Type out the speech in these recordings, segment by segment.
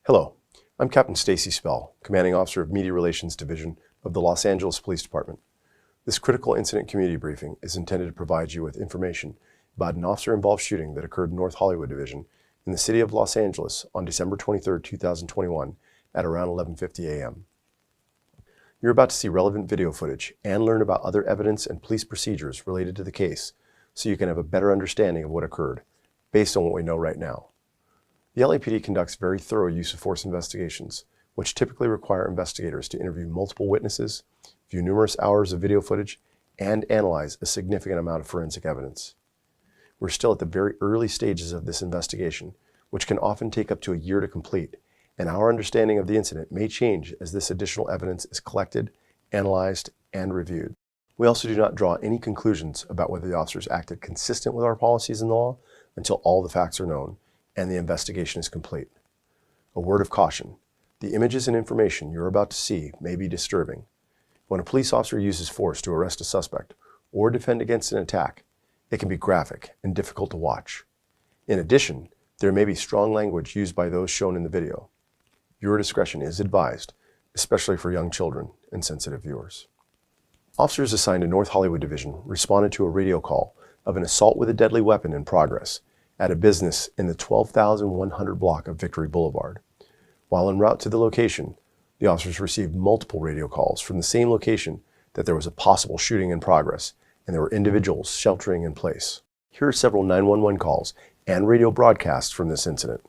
Hello, I'm Captain Stacy Spell, Commanding Officer of Media Relations Division of the Los Angeles Police Department. This critical incident community briefing is intended to provide you with information about an officer-involved shooting that occurred in North Hollywood Division in the city of Los Angeles on December 23, 2021 at around 11:50 a.m. You're about to see relevant video footage and learn about other evidence and police procedures related to the case so you can have a better understanding of what occurred based on what we know right now. The LAPD conducts very thorough use of force investigations, which typically require investigators to interview multiple witnesses, view numerous hours of video footage, and analyze a significant amount of forensic evidence. We're still at the very early stages of this investigation, which can often take up to a year to complete, and our understanding of the incident may change as this additional evidence is collected, analyzed, and reviewed. We also do not draw any conclusions about whether the officers acted consistent with our policies and the law until all the facts are known and the investigation is complete. A word of caution: the images and information you're about to see may be disturbing. When a police officer uses force to arrest a suspect or defend against an attack, it can be graphic and difficult to watch. In addition, there may be strong language used by those shown in the video. Viewer discretion is advised, especially for young children and sensitive viewers. Officers assigned to North Hollywood Division responded to a radio call of an assault with a deadly weapon in progress at a business in the 12,100 block of Victory Boulevard. While en route to the location, the officers received multiple radio calls from the same location that there was a possible shooting in progress and there were individuals sheltering in place. Here are several 911 calls and radio broadcasts from this incident.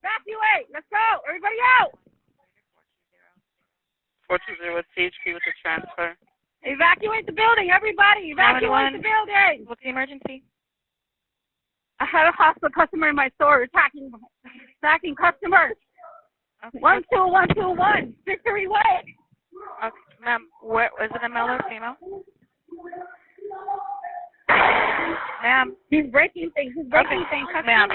Evacuate! Let's go! Everybody out! 420 CHP with the transfer. Evacuate the building, everybody! Evacuate the building! What's the emergency? I had a hostile customer in my store attacking customers. Okay. 12121 Victory Way. Okay, ma'am, where is it, a male or female? Ma'am. He's breaking things. Ma'am,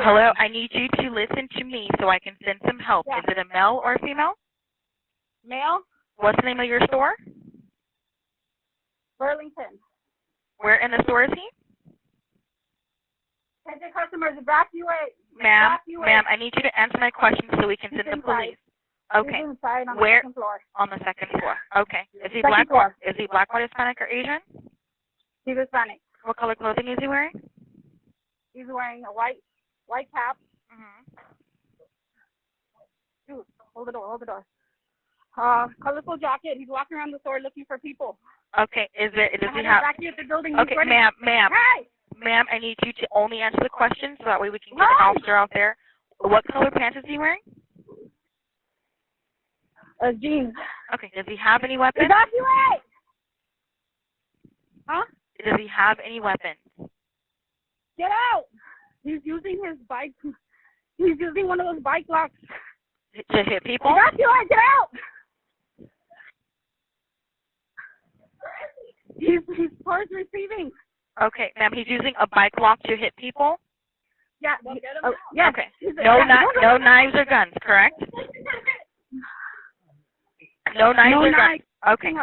hello, I need you to listen to me so I can send some help. Yeah. Is it a male or a female? Male. What's the name of your store? Burlington. Where in the store is he? Attention customers, evacuate. Ma'am, I need you to answer my question so we can send the police. Okay. He's inside on Where? the second floor. On the second floor. Okay. Is he Second black? floor. Is he black, white, Hispanic, or Asian? He's Hispanic. What color clothing is he wearing? He's wearing a white cap. Dude, hold the door. Colorful jacket. He's walking around the store looking for people. Okay. Does he have? Evacuate the building. Okay, ma'am. Hey! Ma'am, I need you to only answer the question so that way we can get an officer out there. What color pants is he wearing? Jeans. Okay, does he have any weapons? Evacuate! Huh? Does he have any weapons? Get out! He's using his bike. He's using one of those bike locks. To hit people? Evacuate! Get out! He's force receiving. Okay, ma'am, he's using a bike lock to hit people? Yeah. Yeah. Okay. No knives or guns, correct? No knives or guns. Okay.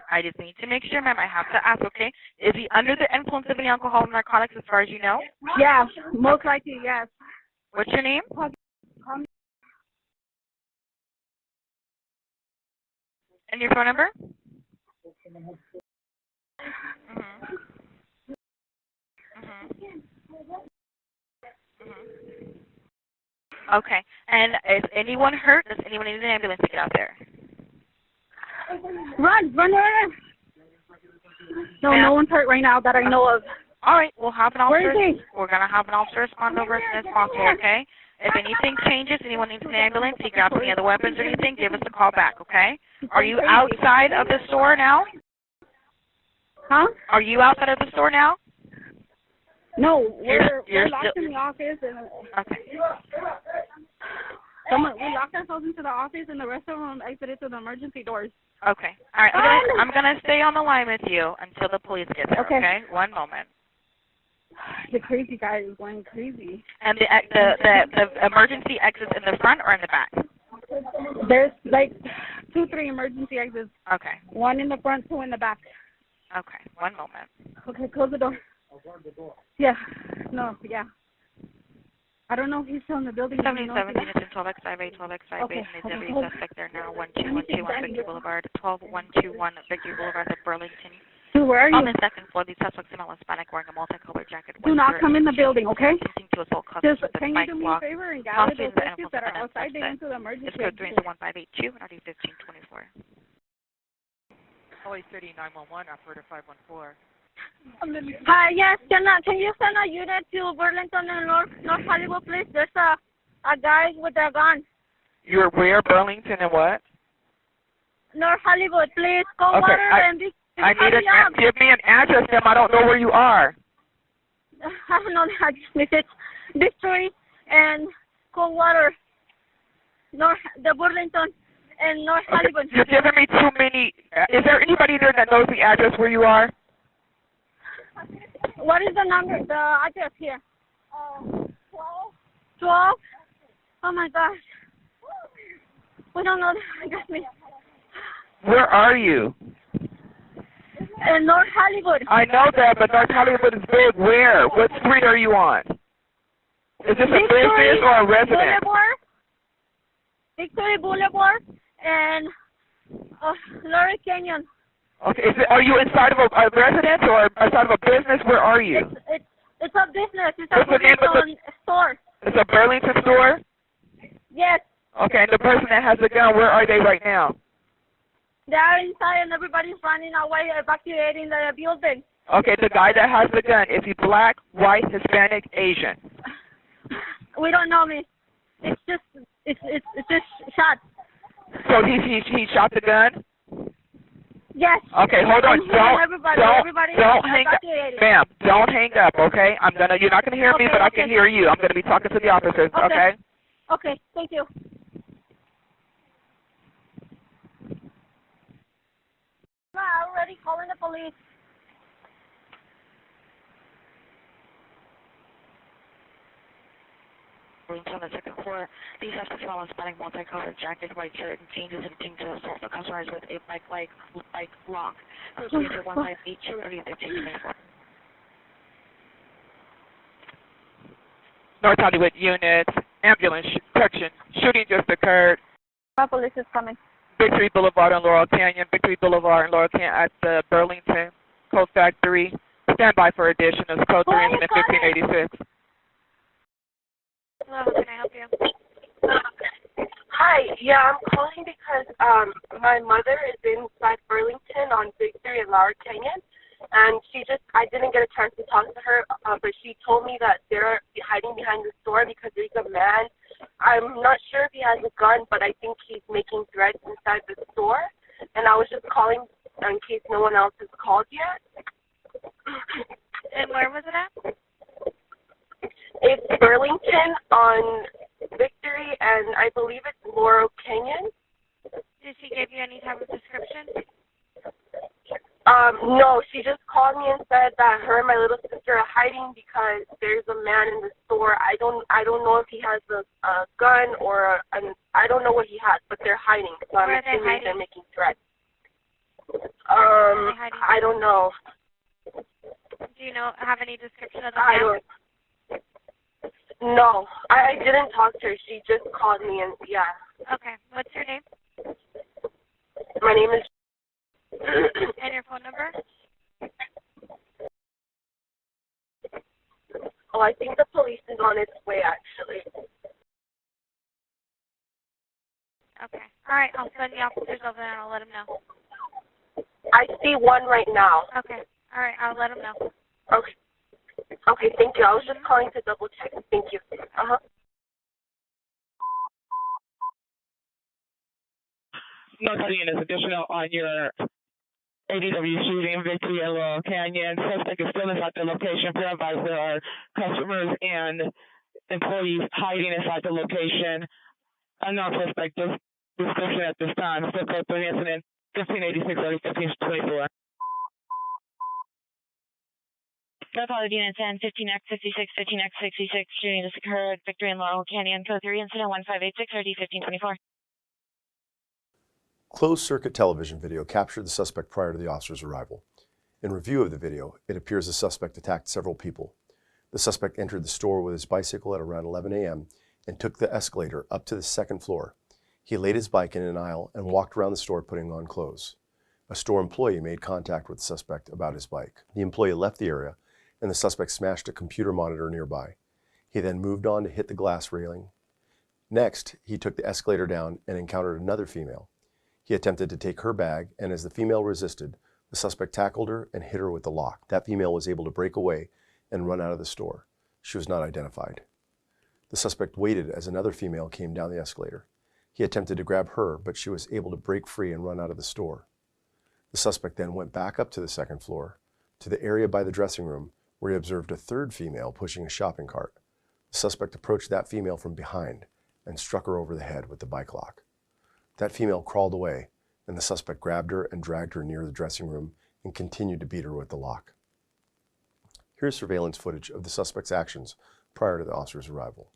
I just need to make sure, ma'am. I have to ask, okay? Is he under the influence of any alcohol or narcotics as far as you know? Yeah, most likely, yes. What's your name? And your phone number? Okay. And is anyone hurt? Does anyone need an ambulance to get out there? Run! No one's hurt right now that I know of. All right, we'll have an officer. Where is he? We're going to have an officer respond over as soon as possible, okay? If anything changes, anyone needs an ambulance, he grabs any other weapons or anything, give us a call back, okay? Are you outside of the store now? Huh? Are you outside of the store now? No, You're we're locked in the office. Okay. We locked ourselves into the office, and the rest of them exited through the emergency doors. Okay. All right. I'm gonna stay on the line with you until the police get there. Okay. One moment. The crazy guy is going crazy. And the emergency exits in the front or in the back? There's like 2-3 emergency exits. Okay. 1 in the front, 2 in the back. Okay. One moment. Okay, close the door. Yeah. No. Yeah. I don't know if he's still in the building. Do you know 77 if he units in 12X5A, 12X5B, Okay, and the okay. deputy suspect there now, 12121 Victory Boulevard, 12121 Victory Boulevard, the Burlington. Dude, where are you? On the second floor, the suspect's male Hispanic wearing a multicolored jacket. Do not come in the building, okay? Attempting to assault customers Just, with a can you mic do me a block. favor and gather the Costumes and associates that are outside? They into the emergency. It's code 3 into 1582 and RD 1524. Holly City 911, operator 514. Hi, yes, can you send a unit to Burlington and North Hollywood, please? There's a guy with a gun. You're where, Burlington and what? North Hollywood, please. Cold Okay, water and big. I need give me an address, ma'am. I don't know where you are. I don't know. I just missed it. Victory and cold water. The Burlington and North Hollywood. You're giving me too many. Is there anybody there that knows the address where you are? What is the number? The address here. 12. Oh my gosh. We don't know. Excuse me. Where are you? In North Hollywood. I know that, but North Hollywood is big. Where? What street are you on? Is this a business or a residence? Boulevard, Victory Boulevard and Lorry Canyon. Okay. Are you inside of a residence or inside of a business? Where are you? It's a business. It's a What's the name of Burlington store. It's a Burlington store? Yes. Okay, and the person that has the gun, where are they right now? They are inside and everybody's running away, evacuating the building. Okay, the guy that has the gun, is he black, white, Hispanic, Asian? We don't know, me. It's just shot. So he shot the gun? Yes. Okay, hold on. Don't hang up. Ma'am, don't hang up, okay? You're not gonna hear me, but I can hear you. I'm gonna be talking to the officers, okay? Okay, thank you. I'm already calling the police. On the second floor, these suspects all Hispanic multicolored jacket, white shirt, and jeans attempting to assault the customers with a bike lock. Code 3 into 1582 and RD 1524. North Hollywood units, ambulance protection, shooting just occurred. Police is coming. Victory Boulevard and Laurel Canyon, Victory Boulevard and Laurel Canyon at the Burlington Code Factory. Stand by for additionals. Code 3 into 1586. Hello, how can I help you? Hi, yeah, I'm calling because my mother is inside Burlington on Victory and Laurel Canyon, and I didn't get a chance to talk to her, but she told me that they're hiding behind the store because there's a man. I'm not sure if he has a gun, but I think he's making threats inside the store, and I was just calling in case no one else has called yet. And where was it at? It's Burlington on Victory, and I believe it's Laurel Canyon. Did she give you any type of description? No, she just called me and said that her and my little sister are hiding because there's a man in the store. I don't know if he has a gun or I don't know what he has, but they're hiding. So I'm assuming they're making threats. I don't know. Do you have any description of the man? No, I didn't talk to her. She just called me and yeah. Okay, what's your name? My name is. And your phone number? Oh, I think the police is on its way, actually. Okay. All right, I'll send the officers over there and I'll let them know. I see one right now. Okay. All right, I'll let them know. Okay. Okay, thank you. I was just calling to double check. Thank you. No seeing is additional on your ADW shooting, Victory and Laurel Canyon. Suspect is still inside the location. Be advised there are customers and employees hiding inside the location. Unknown suspect description at this time. Still code 3 incident 1586 or 1524. North Hollywood Unit 10, 15X66, 15X66, shooting just occurred, Victory and Laurel Canyon, code 3 incident 1586 or D1524. Closed-circuit television video captured the suspect prior to the officer's arrival. In review of the video, it appears the suspect attacked several people. The suspect entered the store with his bicycle at around 11 a.m. and took the escalator up to the second floor. He laid his bike in an aisle and walked around the store putting on clothes. A store employee made contact with the suspect about his bike. The employee left the area, and the suspect smashed a computer monitor nearby. He then moved on to hit the glass railing. Next, he took the escalator down and encountered another female. He attempted to take her bag, and as the female resisted, the suspect tackled her and hit her with the lock. That female was able to break away and run out of the store. She was not identified. The suspect waited as another female came down the escalator. He attempted to grab her, but she was able to break free and run out of the store. The suspect then went back up to the second floor, to the area by the dressing room, where he observed a third female pushing a shopping cart. The suspect approached that female from behind and struck her over the head with the bike lock. That female crawled away, and the suspect grabbed her and dragged her near the dressing room and continued to beat her with the lock. Here's surveillance footage of the suspect's actions prior to the officer's arrival.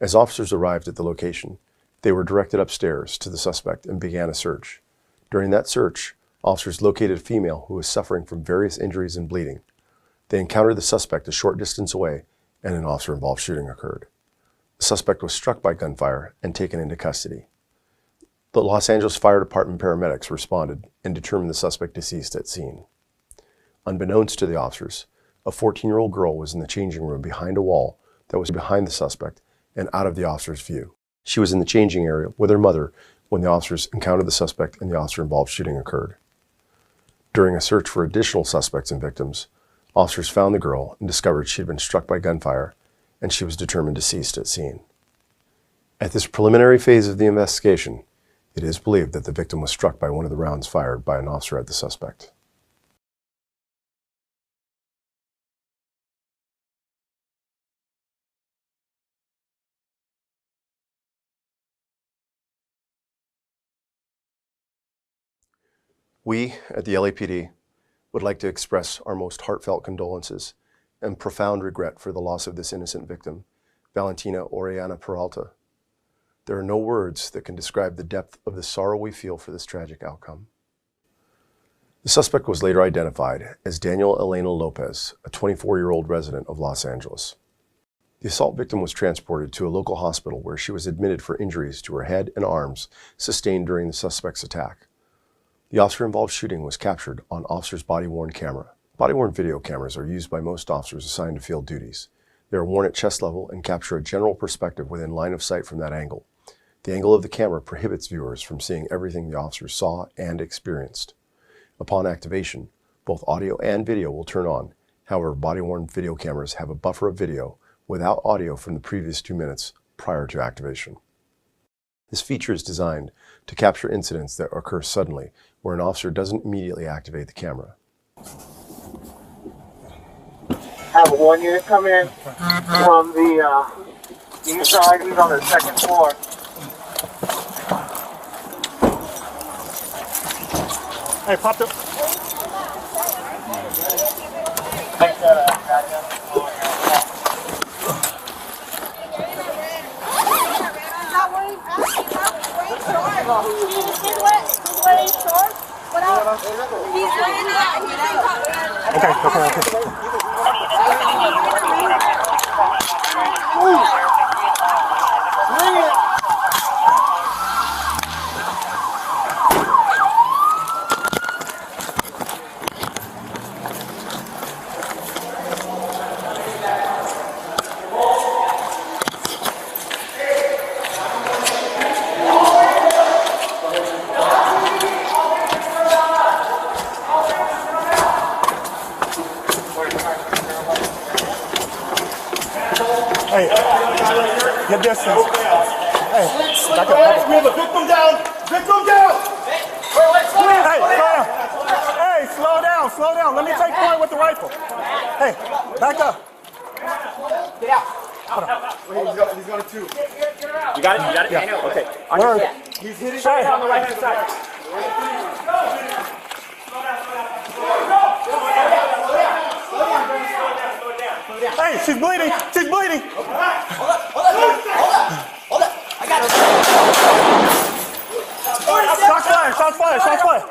As officers arrived at the location, they were directed upstairs to the suspect and began a search. During that search, officers located a female who was suffering from various injuries and bleeding. They encountered the suspect a short distance away, and an officer-involved shooting occurred. The suspect was struck by gunfire and taken into custody. The Los Angeles Fire Department paramedics responded and determined the suspect deceased at scene. Unbeknownst to the officers, a 14-year-old girl was in the changing room behind a wall that was behind the suspect and out of the officer's view. She was in the changing area with her mother when the officers encountered the suspect and the officer-involved shooting occurred. During a search for additional suspects and victims, officers found the girl and discovered she had been struck by gunfire, and she was determined deceased at scene. At this preliminary phase of the investigation, it is believed that the victim was struck by one of the rounds fired by an officer at the suspect. We, at the LAPD, would like to express our most heartfelt condolences and profound regret for the loss of this innocent victim, Valentina Oriana Peralta. There are no words that can describe the depth of the sorrow we feel for this tragic outcome. The suspect was later identified as Daniel Elena Lopez, a 24-year-old resident of Los Angeles. The assault victim was transported to a local hospital where she was admitted for injuries to her head and arms sustained during the suspect's attack. The officer-involved shooting was captured on officers' body-worn camera. Body-worn video cameras are used by most officers assigned to field duties. They are worn at chest level and capture a general perspective within line of sight from that angle. The angle of the camera prohibits viewers from seeing everything the officers saw and experienced. Upon activation, both audio and video will turn on. However, body-worn video cameras have a buffer of video without audio from the previous 2 minutes prior to activation. This feature is designed to capture incidents that occur suddenly, where an officer doesn't immediately activate the camera. Have one unit come in from the east side. He's on the second floor. Hey, pop the... Hey, get distance. Hey, back up. The victim down! Victim down! Hey, slow down. Hey, slow down, slow down. Let me take point with the rifle. Hey, back up. Get out. He's got a two. You got it? You got it? Yeah. I know. Okay. Word. He's hitting right on the right hand side. Hey, she's bleeding. She's bleeding. Hold up. I got it. Shots fired, shots fired, shots fired.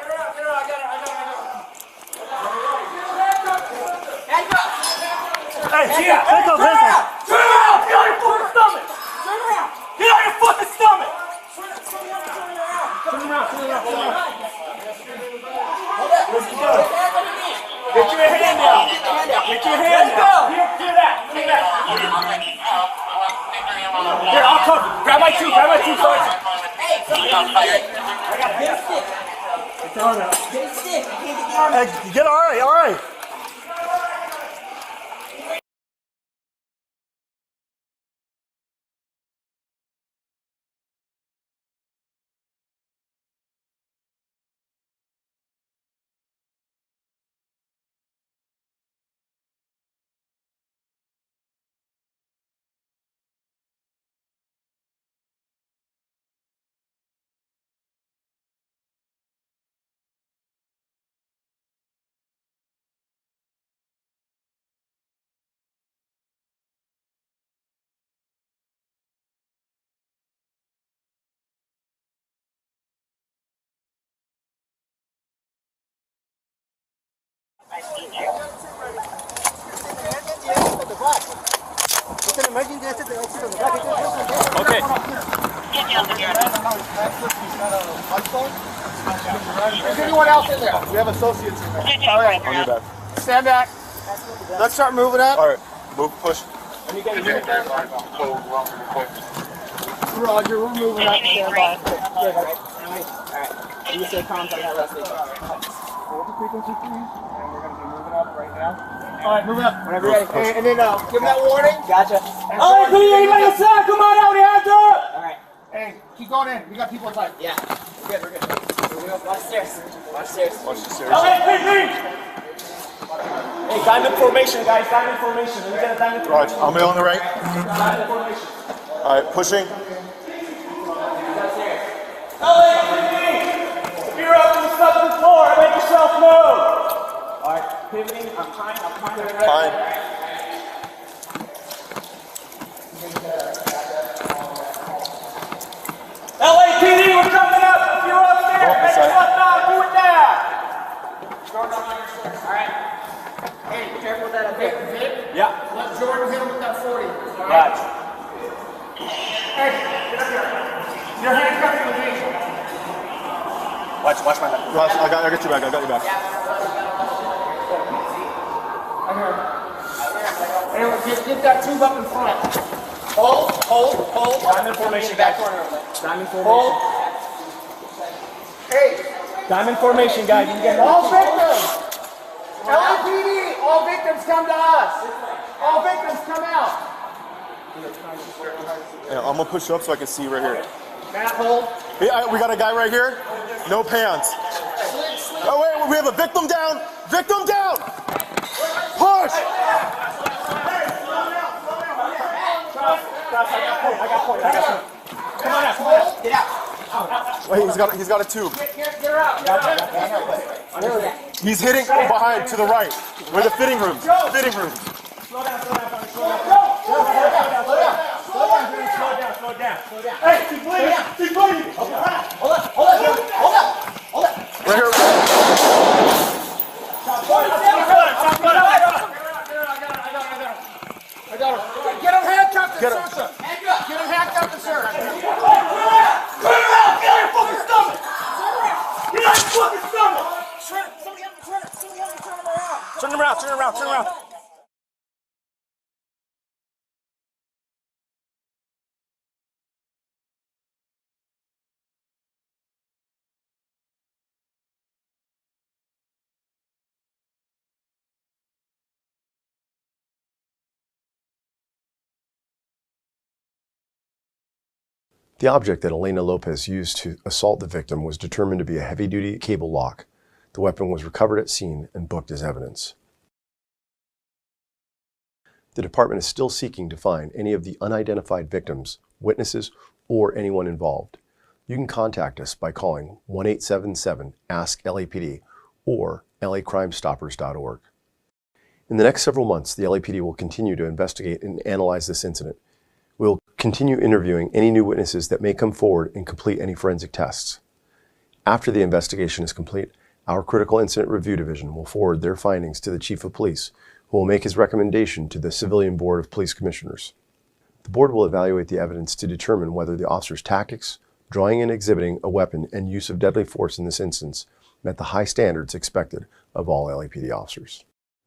Hey, take off, take off. Turn around! Get on your fucking stomach! Turn around! Get on your fucking stomach! Turn around. Get your hand down. Get your hand down. Hear that. Here, I'll come. Grab my two, Sergeant. I got this stick. It's on now. Get a stick. You can't get the arm. Hey, get all right. Okay. Is anyone else in there? We have associates in there. All right. On your back. Stand back. Let's start moving up. All right. Move. Push. Roger, we're moving up. Stand by. All right. You say comms on that last station. Hold the frequency, please. And we're going to be moving up right now. All right, moving up. Whenever you're ready. And then give them that warning. Gotcha. All right, anybody inside? Come on out, hands up! All right. Hey, keep going in. We got people inside. Yeah. We're good. Watch the stairs. Watch the stairs. LAPD! Hey, diamond formation, guys. Diamond formation. Let me get a diamond formation. Right. I'm on the right. Diamond formation. All right. Pushing. LAPD! If you're up to the southern floor, make yourself known. All right. Pivoting. I'm trying to... Fine. LAPD, we're coming up. If you're up there, make yourself known. Do it now. Jordan, on your stairs. All right. Hey, be careful with that up there. Yeah. Let Jordan hit him with that 40. All right. Gotcha. Hey, get up here. Your hands got to me. Watch my back. I got your back. I got your back. Hey, get that tube up in front. Hold. Diamond formation, Back guys. corner. Diamond formation. Hold. Hey, Diamond formation, guys. You get all victims. LAPD, all victims come to us. All victims come out. Yeah, I'm gonna push up so I can see right here. Matt, hold. Hey, we got a guy right here. No pants. Oh wait, we have a victim down. Victim down. Push. I got point. Come on out. Get out. Wait, he's got a tube. Get her out. He's hitting behind to the right. Where the fitting rooms. Fitting rooms. Slow down. Hey, keep bleeding. Hold up. Right here. I got her. Get him handcuffed, Get him. sir. Get him handcuffed, sir. Turn around. Get out your fucking stomach. Get out your fucking stomach. Turn him around. The object that Elena Lopez used to assault the victim was determined to be a heavy-duty cable lock. The weapon was recovered at scene and booked as evidence. The department is still seeking to find any of the unidentified victims, witnesses, or anyone involved. You can contact us by calling 1-877-ASK-LAPD or lacrimestoppers.org. In the next several months, the LAPD will continue to investigate and analyze this incident. We'll continue interviewing any new witnesses that may come forward and complete any forensic tests. After the investigation is complete, our Critical Incident Review Division will forward their findings to the Chief of Police, who will make his recommendation to the Civilian Board of Police Commissioners. The board will evaluate the evidence to determine whether the officer's tactics, drawing and exhibiting a weapon, and use of deadly force in this instance met the high standards expected of all LAPD officers.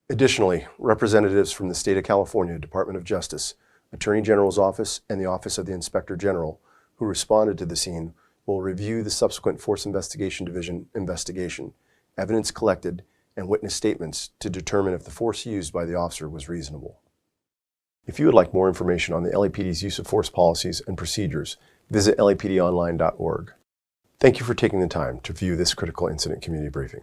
Additionally, representatives from the State of California Department of Justice, Attorney General's Office, and the Office of the Inspector General, who responded to the scene, will review the subsequent Force Investigation Division investigation, evidence collected, and witness statements to determine if the force used by the officer was reasonable. If you would like more information on the LAPD's use of force policies and procedures, visit lapdonline.org. Thank you for taking the time to view this Critical Incident Community Briefing.